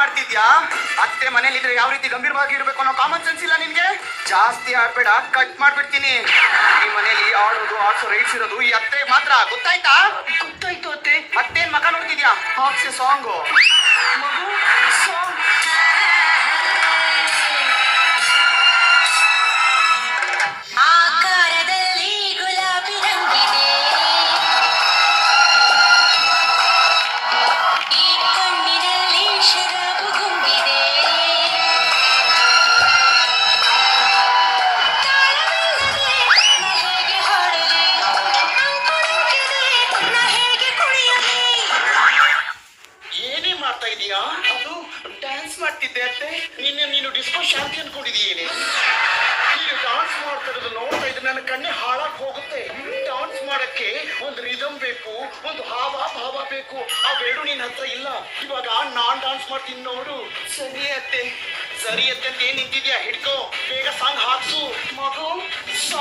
ಮಾಡ್ತಿದ್ಯಾ? ಅತ್ತೆ ಮನೇಲಿ ಇದ್ರೆ ಯಾವ ರೀತಿ ಗಂಭೀರವಾಗಿ ಇರ್ಬೇಕು ಅನ್ನೋ ಕಾಮನ್ ಸೆನ್ಸ್ ಇಲ್ಲ ನಿನ್ಗೆ? ಜಾಸ್ತಿ ಆಡ್ಬೇಡ, ಕಟ್ ಮಾಡ್ಬಿಡ್ತೀನಿ. ಈ ಮನೇಲಿ ಆಡೋದು ಆಡ್ಸೋ ರೈಟ್ಸ್ ಇರೋದು ಈ ಅತ್ತೆ ಮಾತ್ರ, ಗೊತ್ತಾಯ್ತಾ? ಗೊತ್ತಾಯ್ತು ಅತ್ತೆ. ಮತ್ತೇನ್ ಮಗ ನೋಡ್ತಿದ್ಯಾ? ಹಾಕ್ಸಿ ಸಾಂಗು. ಮಗು ಸಾಂಗ್. ಆಕಾರದಲ್ಲಿ ಗುಲಾಬಿ ರಂಗಿದೆ, ಈ ಕಣ್ಣಿನಲ್ಲಿ ಶರಾಬು ಗುಂಬಿದೆ, ತಾಳವಿಲ್ಲದೆ ನಾ ಹೇಗೆ ಹಾಡಲಿ, ಅಂಕುಡೊಂಕಿದೆ ನಾ ಹೇಗೆ ಕುಣಿಯಲಿ. ಏನೇ ಮಾಡ್ತಾ ಇದೀಯಾ? ಅದು ಡ್ಯಾನ್ಸ್ ಮಾಡ್ತಿದ್ದೆ ಅತ್ತೆ. ನಿನ್ನೆ ನೀನು ಡಿಸ್ಕೋ ಚಾಂಪಿಯನ್ ಕೊಡಿದೀಯೇನೆ. ನೀನು ಡಾನ್ಸ್ ಮಾಡ್ತಾ ಇರೋದು ನೋಡ್ತಾ ಇದ್ರೆ ನನ್ನ ಕಣ್ಣೆ ಹಾಳಾಗಿ ಹೋಗುತ್ತೆ. ಡಾನ್ಸ್ ಮಾಡಕ್ಕೆ ಒಂದು ರಿದಮ್ ಬೇಕು, ಒಂದು ಹಾವ ಭಾವ ಬೇಕು. ಅವೆರಡು ನಿನ್ನ ಹತ್ರ ಇಲ್ಲ. ಇವಾಗ ನಾನ್ ಡಾನ್ಸ್ ಮಾಡ್ತೀನಿ ನೋಡು. ಸರಿ ಅತ್ತೆ ಅಂತ ಏನ್ ನಿಂತಿದ್ಯಾ? ಹಿಡ್ಕೋ, ಬೇಗ ಸಾಂಗ್ ಹಾಕ್ಸು. ಮಗು ಸಾಂಗ್.